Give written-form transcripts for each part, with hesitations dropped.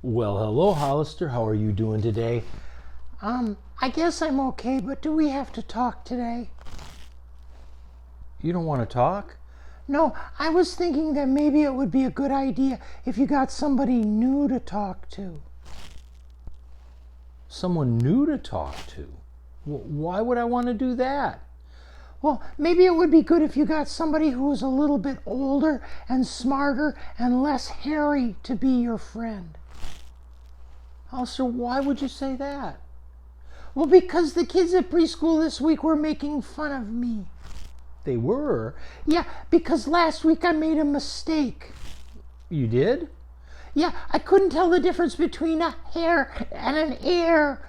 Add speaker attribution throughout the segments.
Speaker 1: Well, hello, Hollister. How are you doing today?
Speaker 2: I guess I'm okay, but do we have to talk today?
Speaker 1: You don't want to talk?
Speaker 2: No, I was thinking that maybe it would be a good idea if you got somebody new to talk to.
Speaker 1: Someone new to talk to? Why would I want to do that?
Speaker 2: Well, maybe it would be good if you got somebody who was a little bit older and smarter and less hairy to be your friend.
Speaker 1: Hollister, why would you say that?
Speaker 2: Well, because the kids at preschool this week were making fun of me.
Speaker 1: They were?
Speaker 2: Yeah, because last week I made a mistake.
Speaker 1: You did?
Speaker 2: Yeah, I couldn't tell the difference between a hair and an ear.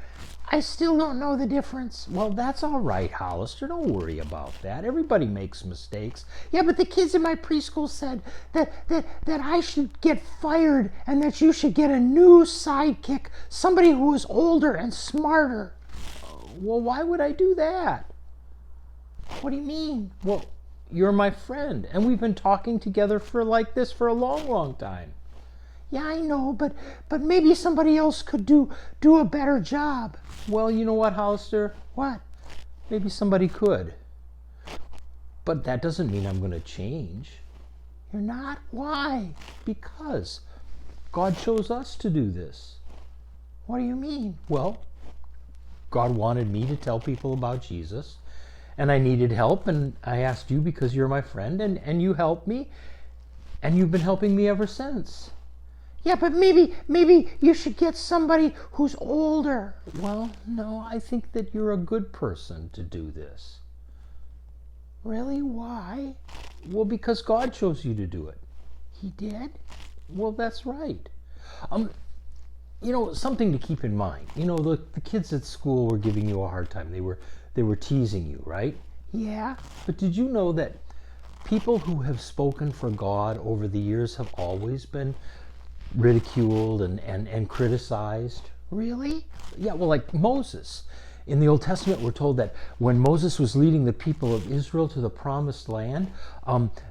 Speaker 2: I still don't know the difference.
Speaker 1: Well, that's all right, Hollister. Don't worry about that. Everybody makes mistakes.
Speaker 2: Yeah, but the kids in my preschool said that I should get fired and that you should get a new sidekick, somebody who was older and smarter.
Speaker 1: Well, why would I do that?
Speaker 2: What do you mean?
Speaker 1: Well, you're my friend, and we've been talking together for like this for a long, long time.
Speaker 2: Yeah, I know, but maybe somebody else could do a better job.
Speaker 1: Well, you know what, Hollister?
Speaker 2: What?
Speaker 1: Maybe somebody could. But that doesn't mean I'm going to change.
Speaker 2: You're not? Why?
Speaker 1: Because God chose us to do this.
Speaker 2: What do you mean?
Speaker 1: Well, God wanted me to tell people about Jesus, and I needed help, and I asked you because you're my friend, and you helped me, and you've been helping me ever since.
Speaker 2: Yeah, but maybe you should get somebody who's older.
Speaker 1: Well, no, I think that you're a good person to do this.
Speaker 2: Really? Why?
Speaker 1: Well, because God chose you to do it.
Speaker 2: He did?
Speaker 1: Well, that's right. Something to keep in mind. The kids at school were giving you a hard time. They were teasing you, right?
Speaker 2: Yeah.
Speaker 1: But did you know that people who have spoken for God over the years have always been ridiculed and criticized?
Speaker 2: Really?
Speaker 1: Yeah, well, like Moses. In the Old Testament, we're told that when Moses was leading the people of Israel to the promised land,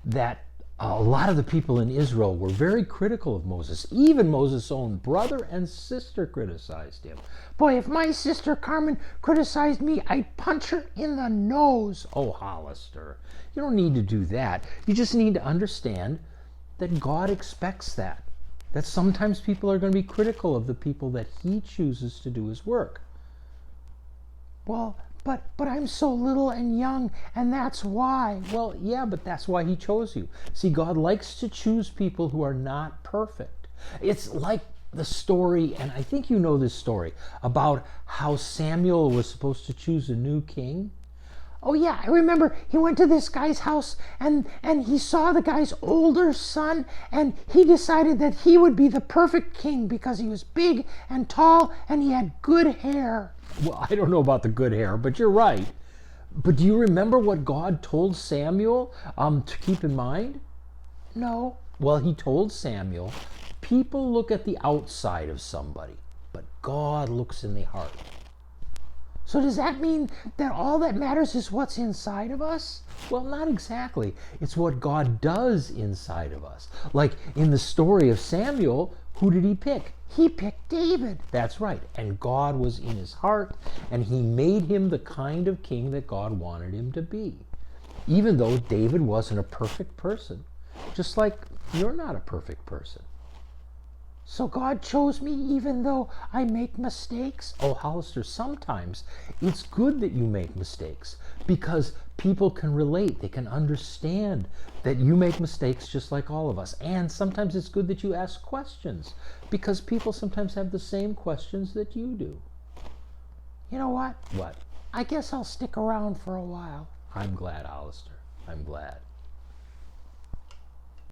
Speaker 1: that a lot of the people in Israel were very critical of Moses. Even Moses' own brother and sister criticized him.
Speaker 2: Boy, if my sister Carmen criticized me, I'd punch her in the nose.
Speaker 1: Oh, Hollister, you don't need to do that. You just need to understand that God expects that. That sometimes people are going to be critical of the people that he chooses to do his work.
Speaker 2: Well, but I'm so little and young, and that's why.
Speaker 1: Well, yeah, but that's why he chose you. See, God likes to choose people who are not perfect. It's like the story, and I think you know this story, about how Samuel was supposed to choose a new king.
Speaker 2: Oh yeah, I remember he went to this guy's house and he saw the guy's older son, and he decided that he would be the perfect king because he was big and tall and he had good hair.
Speaker 1: Well, I don't know about the good hair, but you're right. But do you remember what God told Samuel to keep in mind?
Speaker 2: No.
Speaker 1: Well, he told Samuel, people look at the outside of somebody, but God looks in the heart.
Speaker 2: So does that mean that all that matters is what's inside of us?
Speaker 1: Well, not exactly. It's what God does inside of us. Like in the story of Samuel, who did he pick?
Speaker 2: He picked David.
Speaker 1: That's right. And God was in his heart, and he made him the kind of king that God wanted him to be. Even though David wasn't a perfect person, just like you're not a perfect person.
Speaker 2: So God chose me even though I make mistakes?
Speaker 1: Oh, Hollister, sometimes it's good that you make mistakes because people can relate. They can understand that you make mistakes just like all of us. And sometimes it's good that you ask questions because people sometimes have the same questions that you do.
Speaker 2: You know what?
Speaker 1: What?
Speaker 2: I guess I'll stick around for a while.
Speaker 1: I'm glad, Hollister. I'm glad.